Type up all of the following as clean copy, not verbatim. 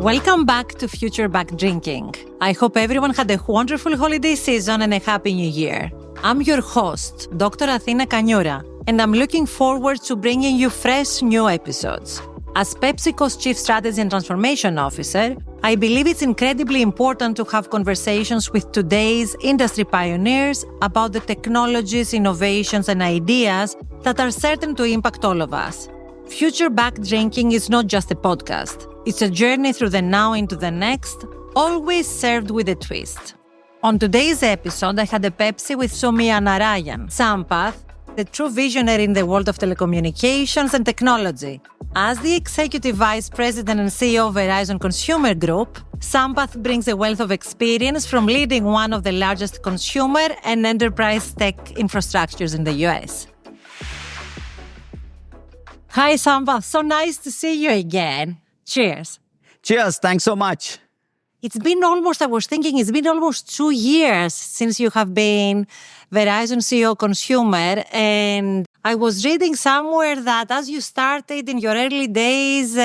Welcome back to Future Back Drinking. I hope everyone had a wonderful holiday season and a happy new year. I'm your host, Dr. Athina Kanioura, and I'm looking forward to bringing you fresh new episodes. As PepsiCo's Chief Strategy and Transformation Officer, I believe it's incredibly important to have conversations with today's industry pioneers about the technologies, innovations, and ideas that are certain to impact all of us. Future Back Drinking is not just a podcast. It's a journey through the now into the next, always served with a twist. On today's episode, I had a Pepsi with Sowmyanarayan Sampath, the true visionary in the world of telecommunications and technology. As the Executive Vice President and CEO of Verizon Consumer Group, Sampath brings a wealth of experience from leading one of the largest consumer and enterprise tech infrastructures in the US. Hi, Sampath. So nice to see you again. Cheers. Cheers. Thanks so much. It's been almost 2 years since you have been Verizon CEO Consumer. And I was reading somewhere that as you started in your early days,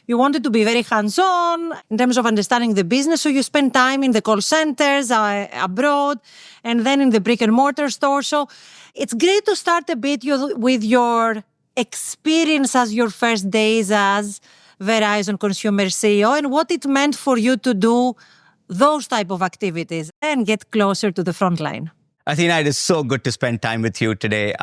you wanted to be very hands-on in terms of understanding the business. So you spent time in the call centers abroad and then in the brick and mortar store. So it's great to start a bit with your experience as your first days as Verizon Consumer CEO and what it meant for you to do those type of activities and get closer to the front line. Athina, it is so good to spend time with you today.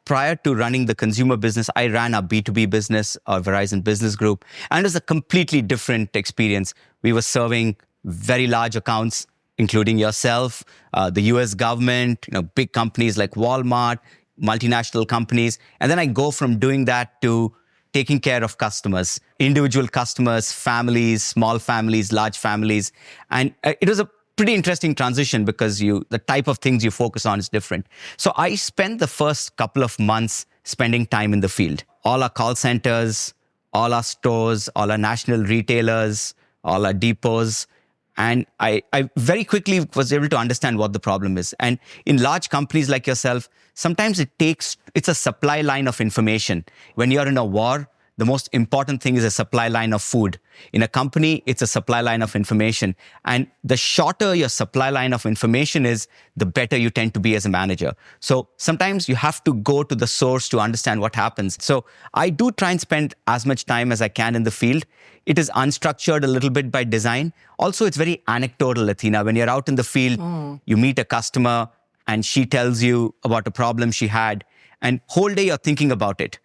Prior to running the consumer business, I ran our B2B business, our Verizon Business Group, and it was a completely different experience. We were serving very large accounts, including yourself, the US government, big companies like Walmart, multinational companies. And then I go from doing that to taking care of customers, individual customers, families, small families, large families. And it was a pretty interesting transition because the type of things you focus on is different. So I spent the first couple of months spending time in the field. All our call centers, all our stores, all our national retailers, all our depots. And I very quickly was able to understand what the problem is. And in large companies like yourself, sometimes it's a supply line of information. When you're in a war, the most important thing is a supply line of food. In a company, it's a supply line of information. And the shorter your supply line of information is, the better you tend to be as a manager. So sometimes you have to go to the source to understand what happens. So I do try and spend as much time as I can in the field. It is unstructured a little bit by design. Also, it's very anecdotal, Athina. When you're out in the field, you meet a customer and she tells you about a problem she had. And whole day you're thinking about it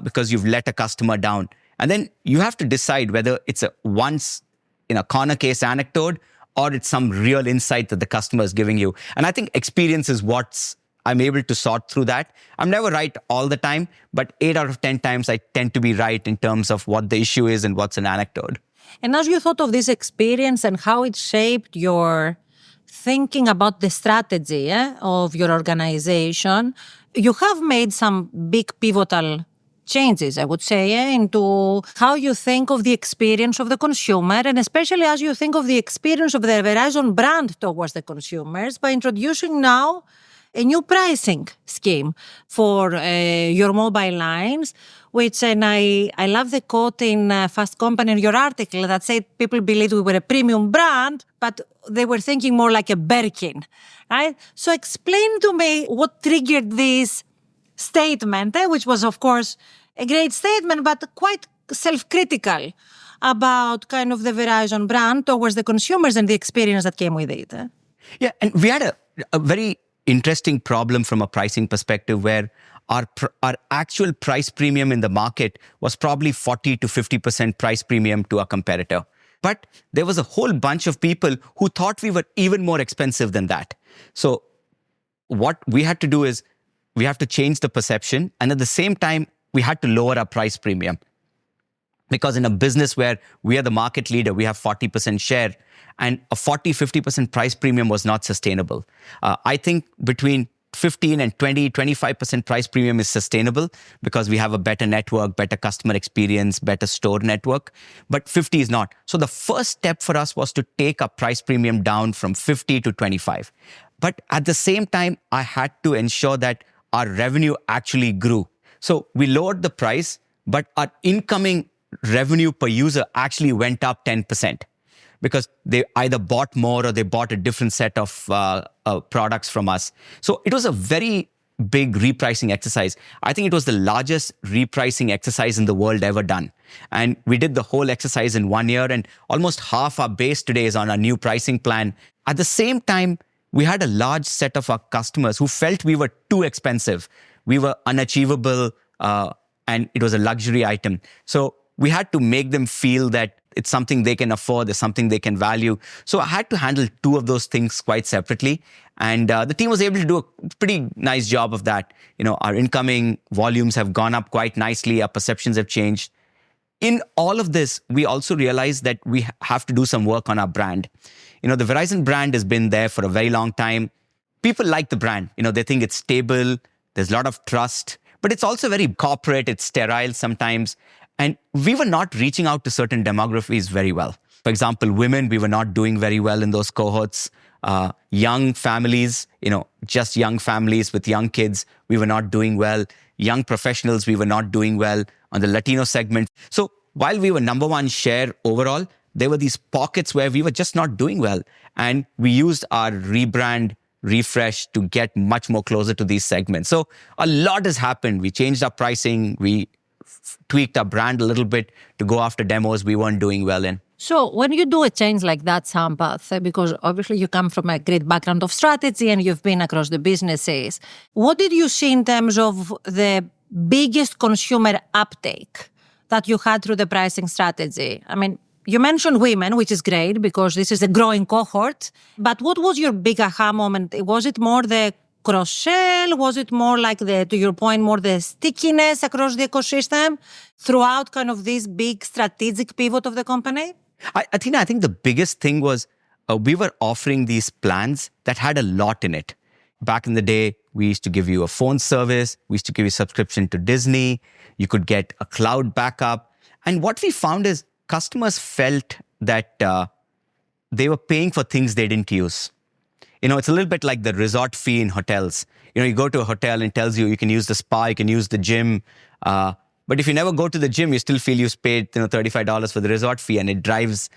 because you've let a customer down. And then you have to decide whether it's a once in a corner case anecdote or it's some real insight that the customer is giving you. And I think experience is I'm able to sort through that. I'm never right all the time, but 8 out of 10 times I tend to be right in terms of what the issue is and what's an anecdote. And as you thought of this experience and how it shaped your thinking about the strategy of your organization, you have made some big pivotal changes, I would say, into how you think of the experience of the consumer, and especially as you think of the experience of the Verizon brand towards the consumers by introducing now a new pricing scheme for your mobile lines, and I love the quote in Fast Company in your article that said people believed we were a premium brand, but they were thinking more like a Birkin, right? So explain to me what triggered this statement, which was, of course, a great statement, but quite self-critical about kind of the Verizon brand towards the consumers and the experience that came with it. Yeah, and we had a very interesting problem from a pricing perspective where our actual price premium in the market was probably 40 to 50% price premium to our competitor. But there was a whole bunch of people who thought we were even more expensive than that. So what we had to do is we have to change the perception, and at the same time, we had to lower our price premium. Because in a business where we are the market leader, we have 40% share, and a 40, 50% price premium was not sustainable. I think between 15 and 20, 25% price premium is sustainable because we have a better network, better customer experience, better store network, but 50 is not. So the first step for us was to take our price premium down from 50 to 25. But at the same time, I had to ensure that our revenue actually grew. So we lowered the price, but our incoming revenue per user actually went up 10% because they either bought more or they bought a different set of products from us. So it was a very big repricing exercise. I think it was the largest repricing exercise in the world ever done. And we did the whole exercise in 1 year, and almost half our base today is on our new pricing plan. At the same time, we had a large set of our customers who felt we were too expensive. We were unachievable, and it was a luxury item. So we had to make them feel that it's something they can afford, it's something they can value. So I had to handle two of those things quite separately. And the team was able to do a pretty nice job of that. Our incoming volumes have gone up quite nicely. Our perceptions have changed. In all of this, we also realized that we have to do some work on our brand. The Verizon brand has been there for a very long time. People like the brand. They think it's stable. There's a lot of trust. But it's also very corporate. It's sterile sometimes. And we were not reaching out to certain demographics very well. For example, women, we were not doing very well in those cohorts. Young families, just young families with young kids, we were not doing well. Young professionals, we were not doing well on the Latino segment. So while we were number one share overall, there were these pockets where we were just not doing well. And we used our rebrand, refresh to get much more closer to these segments. So a lot has happened. We changed our pricing. We tweaked our brand a little bit to go after demos we weren't doing well in. So when you do a change like that, Sampath, because obviously you come from a great background of strategy and you've been across the businesses, what did you see in terms of the biggest consumer uptake that you had through the pricing strategy? I mean, you mentioned women, which is great because this is a growing cohort. But what was your big aha moment? Was it more the cross-sell? Was it more like to your point, more the stickiness across the ecosystem throughout kind of this big strategic pivot of the company? Athina, I think the biggest thing was we were offering these plans that had a lot in it. Back in the day, we used to give you a phone service. We used to give you a subscription to Disney. You could get a cloud backup. And what we found is customers felt that they were paying for things they didn't use. It's a little bit like the resort fee in hotels. You go to a hotel and it tells you can use the spa, you can use the gym. But if you never go to the gym, you still feel you've paid $35 for the resort fee, and it drives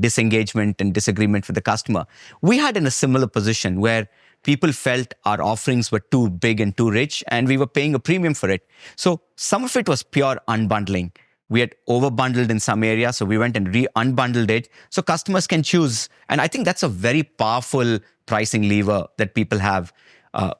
disengagement and disagreement for the customer. We had in a similar position where people felt our offerings were too big and too rich, and we were paying a premium for it. So some of it was pure unbundling. We had overbundled in some areas, so we went and unbundled it so customers can choose. And I think that's a very powerful pricing lever that people have.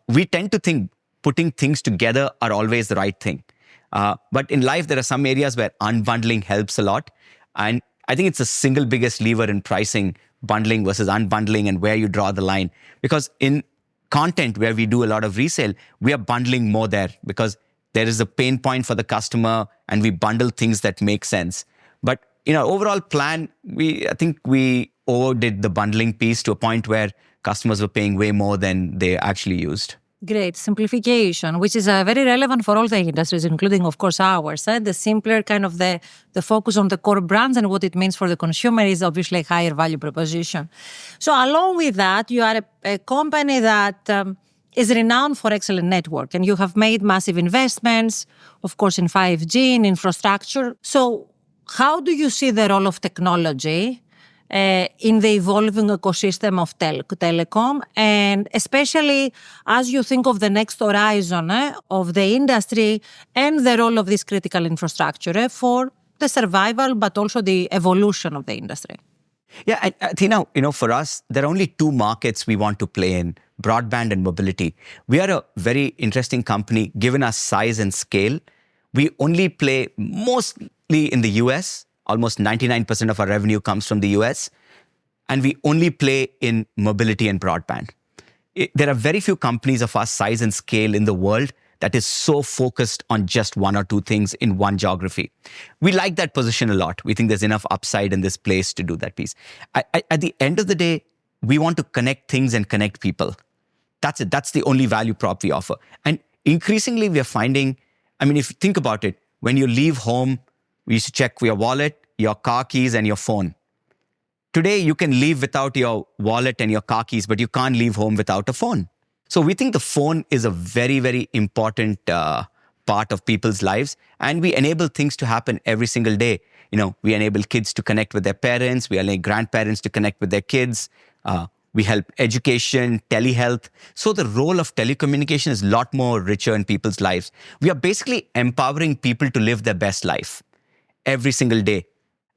We tend to think putting things together are always the right thing. But in life, there are some areas where unbundling helps a lot. And I think it's the single biggest lever in pricing, bundling versus unbundling, and where you draw the line. Because in content where we do a lot of resale, we are bundling more there because there is a pain point for the customer and we bundle things that make sense. But in our overall plan, I think we overdid the bundling piece to a point where customers were paying way more than they actually used. Great. Simplification, which is very relevant for all the industries, including, of course, ours. The simpler kind of the focus on the core brands and what it means for the consumer is obviously a higher value proposition. So along with that, you are a company that is renowned for excellent network, and you have made massive investments, of course, in 5G, in infrastructure. So how do you see the role of technology in the evolving ecosystem of telecom, and especially as you think of the next horizon of the industry and the role of this critical infrastructure for the survival, but also the evolution of the industry? Yeah, Athina, for us, there are only two markets we want to play in, broadband and mobility. We are a very interesting company, given our size and scale. We only play mostly in the US. Almost 99% of our revenue comes from the US. And we only play in mobility and broadband. There are very few companies of our size and scale in the world that is so focused on just one or two things in one geography. We like that position a lot. We think there's enough upside in this place to do that piece. At the end of the day, we want to connect things and connect people. That's it. That's the only value prop we offer. And increasingly, we are finding, if you think about it, when you leave home, we used to check your wallet, your car keys, and your phone. Today, you can leave without your wallet and your car keys, but you can't leave home without a phone. So we think the phone is a very, very important part of people's lives, and we enable things to happen every single day. We enable kids to connect with their parents. We enable grandparents to connect with their kids. We help education, telehealth. So the role of telecommunication is a lot more richer in people's lives. We are basically empowering people to live their best life every single day.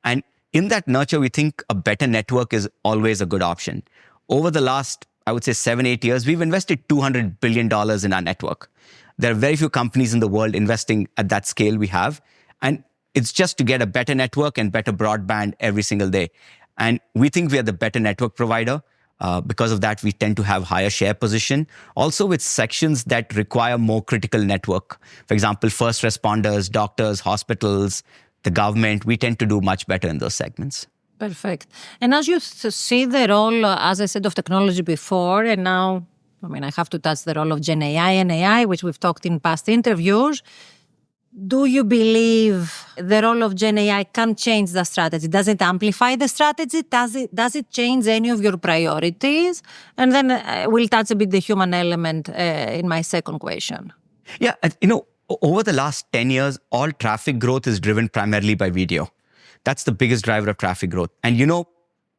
And in that nurture, we think a better network is always a good option. Over the last, I would say 7-8 years, we've invested $200 billion in our network. There are very few companies in the world investing at that scale we have. And it's just to get a better network and better broadband every single day. And we think we are the better network provider. Because of that, we tend to have higher share position. Also with sections that require more critical network. For example, first responders, doctors, hospitals, the government, we tend to do much better in those segments. Perfect. And as you see the role, as I said, of technology before, and now, I have to touch the role of Gen AI and AI, which we've talked in past interviews. Do you believe the role of Gen AI can change the strategy? Does it amplify the strategy? Does it change any of your priorities? And then we'll touch a bit the human element in my second question. Yeah, over the last 10 years, all traffic growth is driven primarily by video. That's the biggest driver of traffic growth. And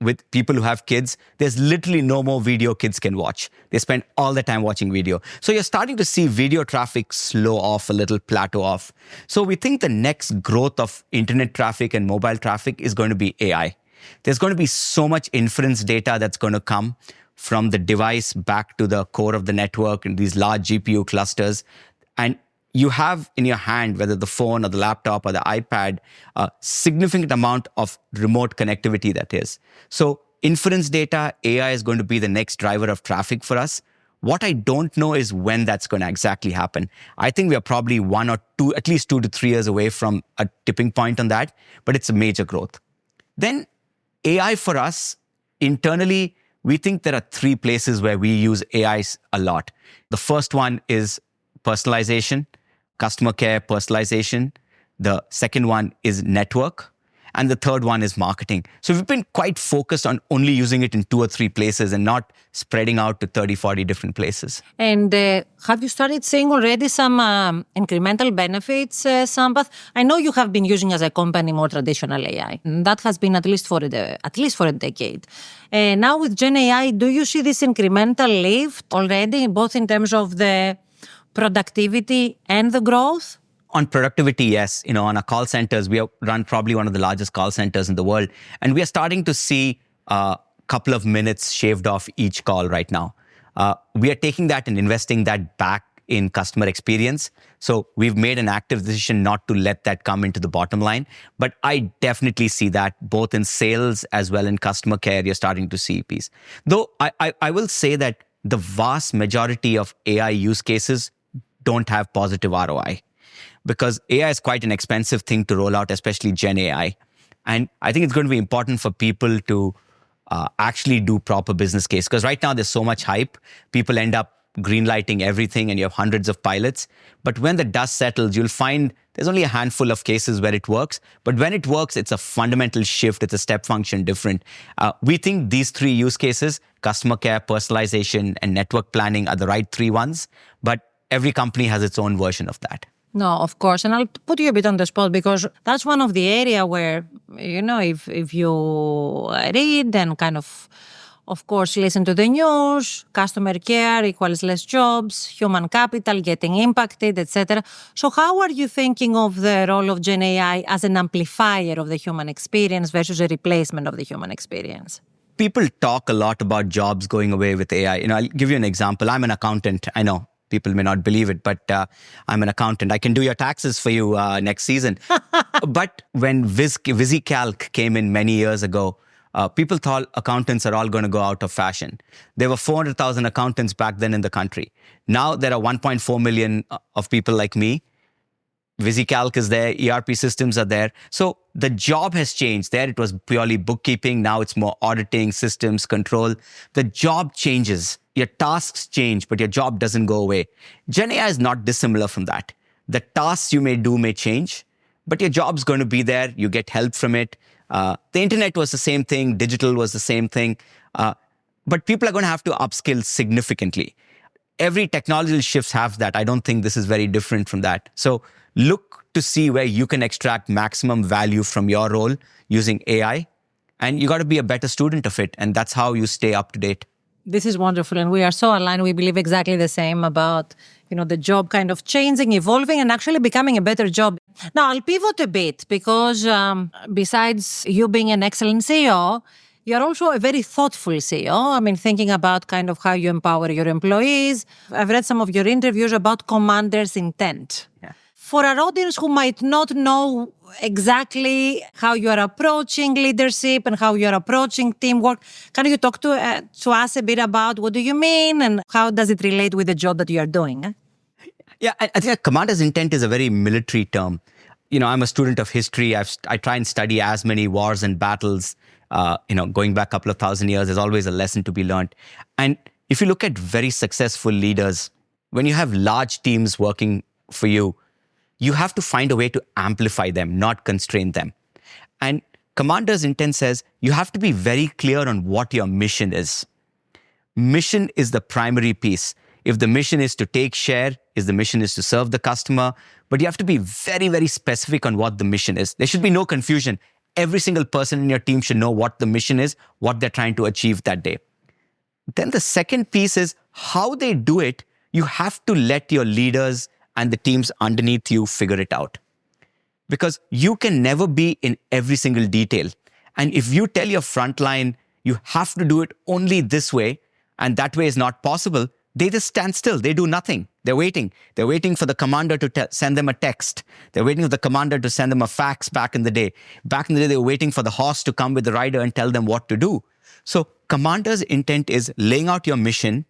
with people who have kids, there's literally no more video kids can watch. They spend all the time watching video. So you're starting to see video traffic slow off a little, plateau off. So we think the next growth of internet traffic and mobile traffic is going to be AI. There's going to be so much inference data that's going to come from the device back to the core of the network in these large GPU clusters. And you have in your hand, whether the phone or the laptop or the iPad, a significant amount of remote connectivity that is. So inference data, AI is going to be the next driver of traffic for us. What I don't know is when that's going to exactly happen. I think we are probably at least 2 to 3 years away from a tipping point on that, but it's a major growth. Then AI for us, internally, we think there are 3 places where we use AI a lot. The first one is personalization. Customer care, personalization. The second one is network. And the third one is marketing. So we've been quite focused on only using it in 2 or 3 places and not spreading out to 30, 40 different places. And have you started seeing already some incremental benefits, Sampath? I know you have been using as a company more traditional AI. That has been at least for a decade. Now with Gen AI, do you see this incremental lift already, both in terms of the productivity and the growth? On productivity, yes. On our call centers, we run probably one of the largest call centers in the world. And we are starting to see a couple of minutes shaved off each call right now. We are taking that and investing that back in customer experience. So we've made an active decision not to let that come into the bottom line. But I definitely see that both in sales as well in customer care, you're starting to see piece. Though I will say that the vast majority of AI use cases don't have positive ROI because AI is quite an expensive thing to roll out, especially Gen AI. And I think it's going to be important for people to actually do proper business case because right now there's so much hype. People end up greenlighting everything and you have hundreds of pilots. But when the dust settles, you'll find there's only a handful of cases where it works. But when it works, it's a fundamental shift. It's a step function different. We think these 3 use cases, customer care, personalization, and network planning are the right 3 ones. But every company has its own version of that. No, of course. And I'll put you a bit on the spot because that's one of the area where, if you read and kind of course, listen to the news, customer care equals less jobs, human capital getting impacted, etc. So how are you thinking of the role of Gen AI as an amplifier of the human experience versus a replacement of the human experience? People talk a lot about jobs going away with AI. I'll give you an example. I'm an accountant. I know people may not believe it, but I'm an accountant. I can do your taxes for you next season. But when VisiCalc came in many years ago, people thought accountants are all going to go out of fashion. There were 400,000 accountants back then in the country. Now there are 1.4 million of people like me. VisiCalc is there, ERP systems are there. So the job has changed. There it was purely bookkeeping. Now it's more auditing, systems, control. The job changes. Your tasks change, but your job doesn't go away. Gen AI is not dissimilar from that. The tasks you may do may change, but your job's going to be there. You get help from it. The internet was the same thing. Digital was the same thing. But people are going to have to upskill significantly. every technological shifts have that. I don't think this is very different from that. So look to see where you can extract maximum value from your role using AI. And you got to be a better student of it. And that's how you stay up to date. This is wonderful. And we are so aligned. We believe exactly the same about, the job kind of changing, evolving, and actually becoming a better job. Now, I'll pivot a bit because besides you being an excellent CEO, you're also a very thoughtful CEO. I mean, thinking about kind of how you empower your employees. I've read some of your interviews about commander's intent. Yeah. For our audience who might not know exactly how you are approaching leadership and how you are approaching teamwork, can you talk to us a bit about what do you mean and how does it relate with the job that you are doing? Yeah, I think a commander's intent is a very military term. I'm a student of history. I try and study as many wars and battles. Going back a couple of thousand years, there's always a lesson to be learned. And if you look at very successful leaders, when you have large teams working for you, you have to find a way to amplify them, not constrain them. And commander's intent says you have to be very clear on what your mission is. Mission is the primary piece. If the mission is to take share, if the mission is to serve the customer, but you have to be very, very specific on what the mission is. There should be no confusion. Every single person in your team should know what the mission is, what they're trying to achieve that day. Then the second piece is how they do it. You have to let your leaders and the teams underneath you figure it out. Because you can never be in every single detail. And if you tell your frontline, you have to do it only this way, and that way is not possible, they just stand still. They do nothing. They're waiting. They're waiting for the commander to send them a text. They're waiting for the commander to send them a fax back in the day. Back in the day, they were waiting for the horse to come with the rider and tell them what to do. So commander's intent is laying out your mission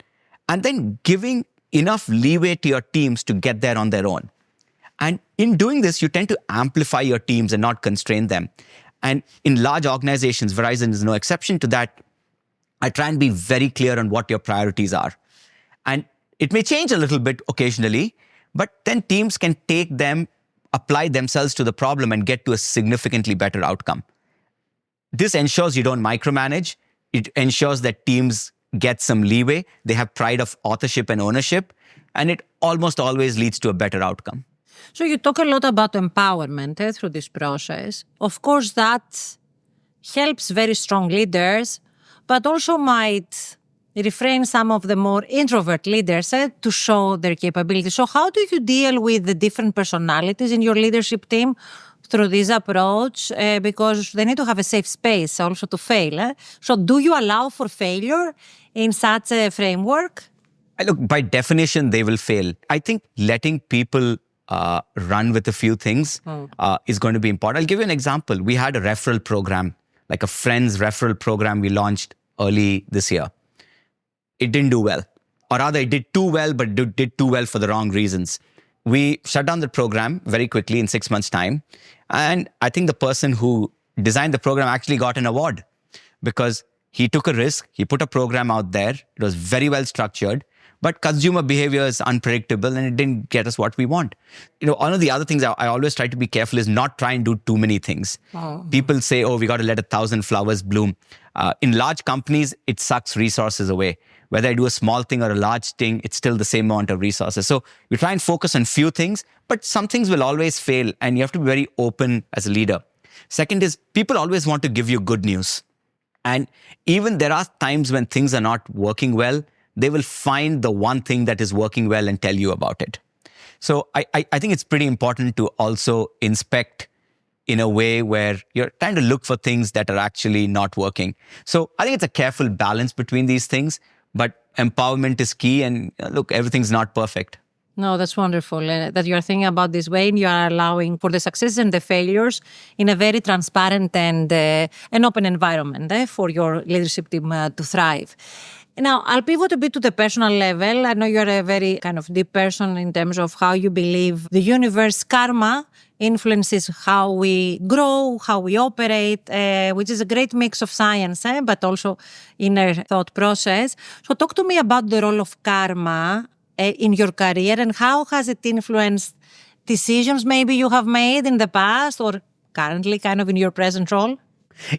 and then giving enough leeway to your teams to get there on their own. And in doing this, you tend to amplify your teams and not constrain them. And in large organizations, Verizon is no exception to that. I try and be very clear on what your priorities are. And it may change a little bit occasionally, but then teams can take them, apply themselves to the problem and get to a significantly better outcome. This ensures you don't micromanage. It ensures that teams get some leeway. They have pride of authorship and ownership, and it almost always leads to a better outcome. So you talk a lot about empowerment through this process. Of course, that helps very strong leaders, but also might refrain some of the more introvert leaders to show their capabilities. So how do you deal with the different personalities in your leadership team through this approach? Because they need to have a safe space also to fail. So do you allow for failure in such a framework? Look, by definition, they will fail. I think letting people run with a few things is going to be important. I'll give you an example. We had a referral program, like a friends referral program we launched early this year. It didn't do well. Or rather, it did too well, but did too well for the wrong reasons. We shut down the program very quickly in 6 months' time. And I think the person who designed the program actually got an award because he took a risk. He put a program out there. It was very well structured. But consumer behavior is unpredictable and it didn't get us what we want. One of the other things I always try to be careful is not try and do too many things. People say, we got to let 1,000 flowers bloom. In large companies, it sucks resources away. Whether I do a small thing or a large thing, it's still the same amount of resources. So we try and focus on few things, but some things will always fail and you have to be very open as a leader. Second is people always want to give you good news. And even there are times when things are not working well, they will find the one thing that is working well and tell you about it. So I think it's pretty important to also inspect in a way where you're trying to look for things that are actually not working. So I think it's a careful balance between these things, but empowerment is key. And look, everything's not perfect. No, that's wonderful that you are thinking about this way and you are allowing for the successes and the failures in a very transparent and an open environment for your leadership team to thrive. Now, I'll pivot a bit to the personal level. I know you're a very kind of deep person in terms of how you believe the universe karma influences how we grow, how we operate, which is a great mix of science, but also inner thought process. So talk to me about the role of karma in your career and how has it influenced decisions maybe you have made in the past or currently kind of in your present role?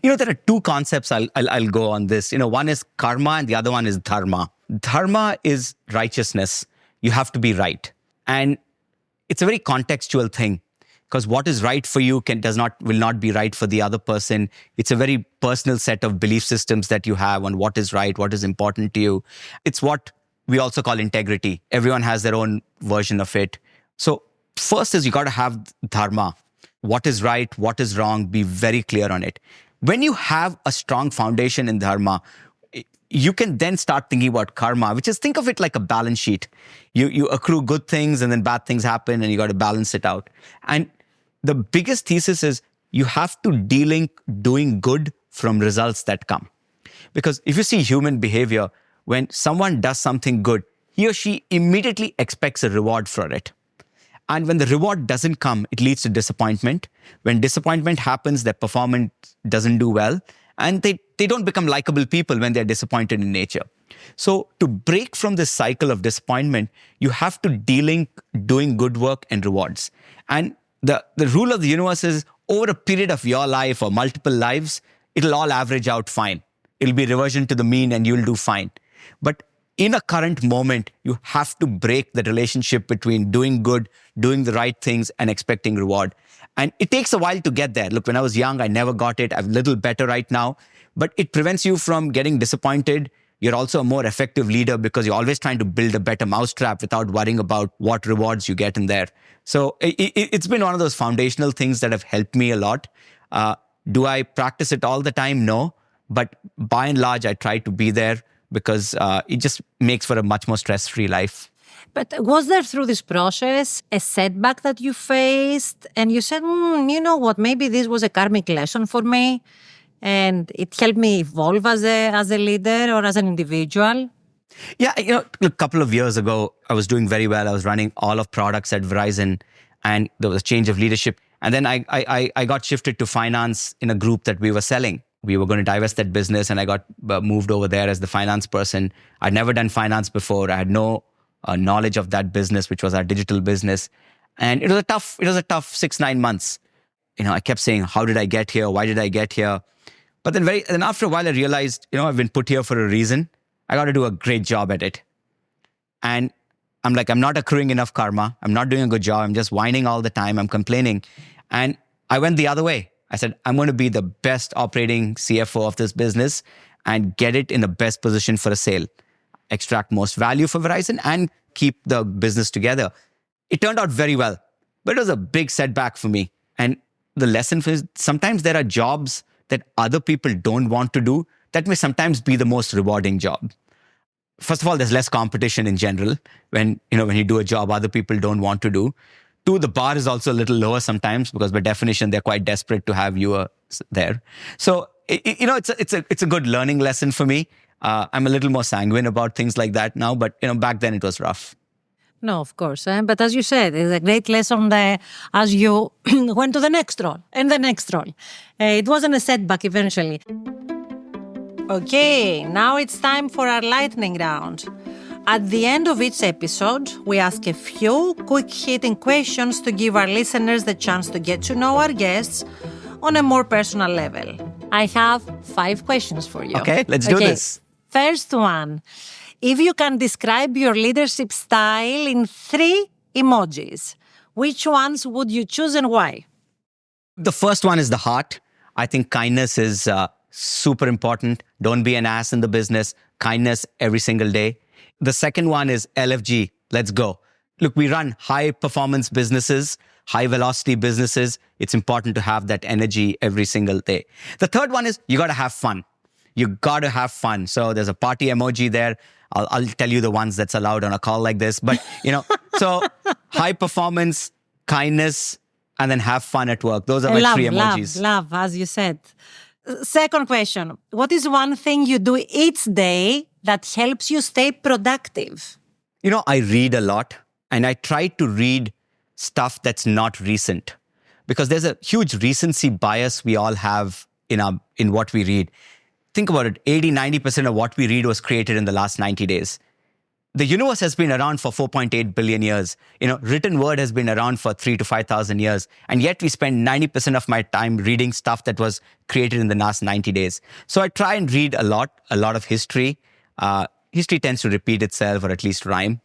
There are two concepts I'll go on this. One is karma and the other one is dharma. dharma is righteousness. You have to be right. And it's a very contextual thing, because what is right for you will not be right for the other person. It's a very personal set of belief systems that you have on what is right, what is important to you. It's what we also call integrity. Everyone has their own version of it. So first is you got to have dharma. What is right, what is wrong, be very clear on it. When you have a strong foundation in dharma, you can then start thinking about karma, which is, think of it like a balance sheet. You accrue good things and then bad things happen and you got to balance it out. And the biggest thesis is you have to delink doing good from results that come. Because if you see human behavior, when someone does something good, he or she immediately expects a reward for it. And when the reward doesn't come, it leads to disappointment. When disappointment happens, their performance doesn't do well. And they don't become likable people when they're disappointed in nature. So to break from this cycle of disappointment, you have to delink doing good work and rewards. And the rule of the universe is, over a period of your life or multiple lives, it'll all average out fine. It'll be reversion to the mean and you'll do fine. But in a current moment, you have to break the relationship between doing good, doing the right things, and expecting reward. And it takes a while to get there. Look, when I was young, I never got it. I'm a little better right now. But it prevents you from getting disappointed. You're also a more effective leader because you're always trying to build a better mousetrap without worrying about what rewards you get in there. So it's been one of those foundational things that have helped me a lot. Do I practice it all the time? No. But by and large, I try to be there because it just makes for a much more stress-free life. But was there, through this process, a setback that you faced and you said, you know what, maybe this was a karmic lesson for me and it helped me evolve as a leader or as an individual? Yeah, a couple of years ago, I was doing very well. I was running all of products at Verizon and there was a change of leadership. And then I got shifted to finance in a group that we were selling. We were going to divest that business and I got moved over there as the finance person. I'd never done finance before. I had no knowledge of that business, which was our digital business. And it was a tough 6-9 months. I kept saying, how did I get here? Why did I get here? But then after a while, I realized, I've been put here for a reason. I got to do a great job at it. And I'm like, I'm not accruing enough karma. I'm not doing a good job. I'm just whining all the time. I'm complaining. And I went the other way. I said, I'm going to be the best operating CFO of this business and get it in the best position for a sale, extract most value for Verizon and keep the business together. It turned out very well, but it was a big setback for me. And the lesson is sometimes there are jobs that other people don't want to do that may sometimes be the most rewarding job. First of all, there's less competition in general when you do a job other people don't want to do. 2, the bar is also a little lower sometimes because by definition, they're quite desperate to have you there. So, it's a good learning lesson for me. I'm a little more sanguine about things like that now, but back then it was rough. No, of course. But as you said, it's a great lesson as you went to the next role and the next role. It wasn't a setback eventually. Okay, now it's time for our lightning round. At the end of each episode, we ask a few quick-hitting questions to give our listeners the chance to get to know our guests on a more personal level. I have 5 questions for you. Okay, let's do this. First one. If you can describe your leadership style in 3 emojis, which ones would you choose and why? The first one is the heart. I think kindness is super important. Don't be an ass in the business. Kindness every single day. The second one is LFG. Let's go. Look, we run high performance businesses, high velocity businesses. It's important to have that energy every single day. The third one is you got to have fun. You got to have fun. So there's a party emoji there. I'll tell you the ones that's allowed on a call like this. But, so high performance, kindness, and then have fun at work. Those are my 3 emojis. Love, as you said. Second question. What is one thing you do each day that helps you stay productive? I read a lot and I try to read stuff that's not recent because there's a huge recency bias we all have in what we read. Think about it. 80-90% of what we read was created in the last 90 days. The universe has been around for 4.8 billion years. Written word has been around for 3,000 to 5,000 years. And yet we spend 90% of my time reading stuff that was created in the last 90 days. So I try and read a lot of history. history tends to repeat itself or at least rhyme.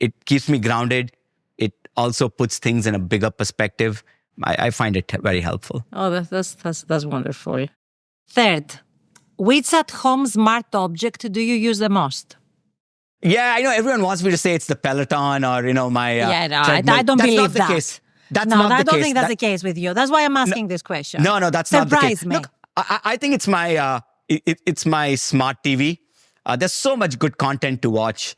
It keeps me grounded. It also puts things in a bigger perspective. I find it very helpful. Oh, that's wonderful. Third, which at-home smart object do you use the most? Yeah, I know everyone wants me to say it's the Peloton or, my I don't That's believe not the that. case. That's No, not the I don't case. think that's the case with you. That's why I'm asking this question. No, that's not the case. Surprise me. Look, I think it's my it's my smart TV. There's so much good content to watch.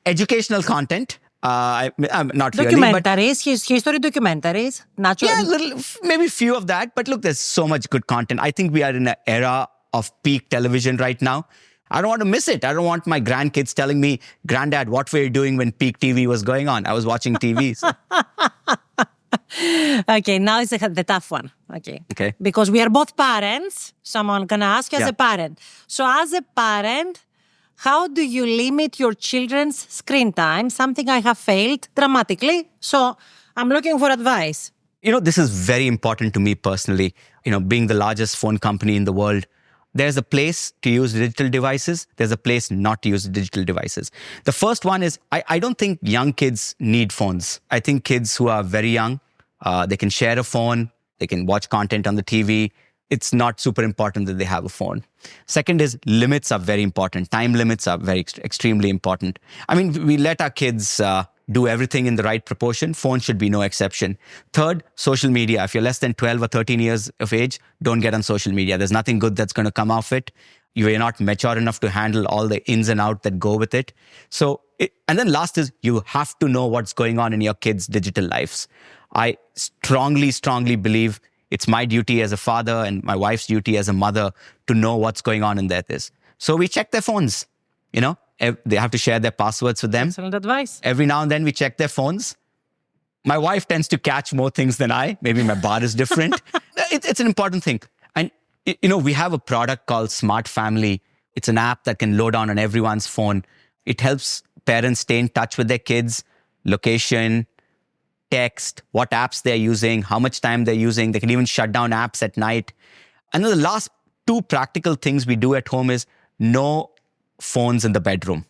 Educational content. I'm not really, but Documentaries, history documentaries, natural. yeah, maybe few of that. But look, there's so much good content. I think we are in an era of peak television right now. I don't want to miss it. I don't want my grandkids telling me, "Granddad, what were you doing when peak TV was going on?" I was watching TV. So. Okay, now it's the tough one. Okay. Because we are both parents, so I'm going to ask you as a parent. So as a parent, how do you limit your children's screen time? Something I have failed dramatically. So I'm looking for advice. This is very important to me personally. Being the largest phone company in the world, there's a place to use digital devices. There's a place not to use digital devices. The first one is, I don't think young kids need phones. I think kids who are very young, they can share a phone. They can watch content on the TV. It's not super important that they have a phone. Second is limits are very important. Time limits are very extremely important. I mean, we let our kids do everything in the right proportion. Phone should be no exception. Third, social media. If you're less than 12 or 13 years of age, don't get on social media. There's nothing good that's going to come off it. You're not mature enough to handle all the ins and outs that go with it. And then last is you have to know what's going on in your kids' digital lives. I strongly, strongly believe it's my duty as a father and my wife's duty as a mother to know what's going on in theirs. So we check their phones. They have to share their passwords with them. Excellent advice. Every now and then we check their phones. My wife tends to catch more things than I. Maybe my bar is different. It's an important thing. And, we have a product called Smart Family. It's an app that can load on everyone's phone. It helps parents stay in touch with their kids, location, text, what apps they're using, how much time they're using. They can even shut down apps at night. And then the last two practical things we do at home is no phones in the bedroom.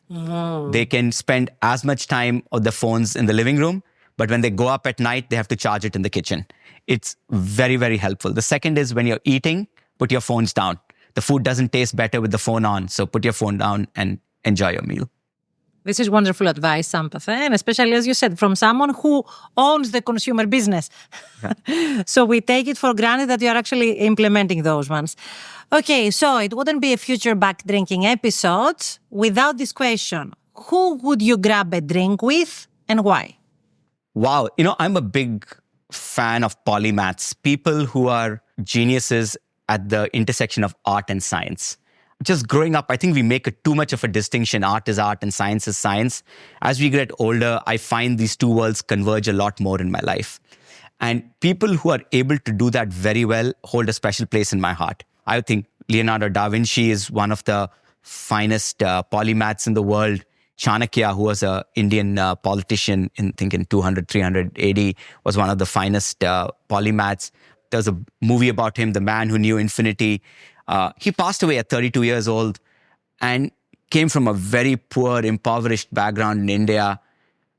They can spend as much time on the phones in the living room, but when they go up at night, they have to charge it in the kitchen. It's very, very helpful. The second is when you're eating, put your phones down. The food doesn't taste better with the phone on, so put your phone down and enjoy your meal. This is wonderful advice, Sampath, and especially, as you said, from someone who owns the consumer business. Yeah. So we take it for granted that you are actually implementing those ones. Okay, so it wouldn't be a future back drinking episode without this question. Who would you grab a drink with and why? Wow, I'm a big fan of polymaths, people who are geniuses at the intersection of art and science. Just growing up, I think we make too much of a distinction. Art is art and science is science. As we get older, I find these two worlds converge a lot more in my life. And people who are able to do that very well hold a special place in my heart. I think Leonardo da Vinci is one of the finest polymaths in the world. Chanakya, who was an Indian politician in 200, 300 AD, was one of the finest polymaths. There's a movie about him, The Man Who Knew Infinity. He passed away at 32 years old and came from a very poor, impoverished background in India.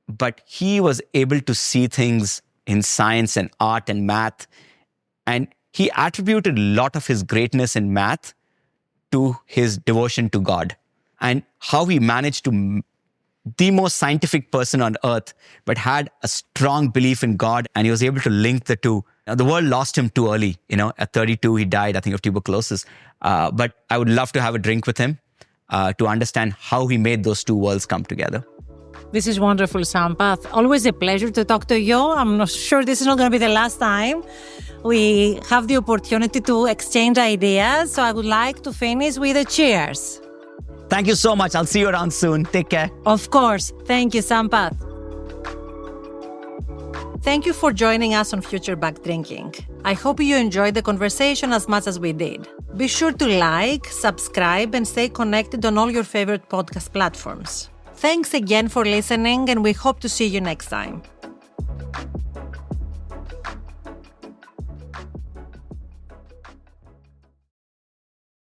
But he was able to see things in science and art and math. And he attributed a lot of his greatness in math to his devotion to God. And how he managed to the most scientific person on earth, but had a strong belief in God, and he was able to link the two. Now, the world lost him too early. At 32, he died, I think, of tuberculosis. But I would love to have a drink with him to understand how he made those two worlds come together. This is wonderful, Sampath. Always a pleasure to talk to you. I'm not sure this is not going to be the last time we have the opportunity to exchange ideas. So I would like to finish with a cheers. Thank you so much. I'll see you around soon. Take care. Of course. Thank you, Sampath. Thank you for joining us on Future Back Drinking. I hope you enjoyed the conversation as much as we did. Be sure to like, subscribe, and stay connected on all your favorite podcast platforms. Thanks again for listening, and we hope to see you next time.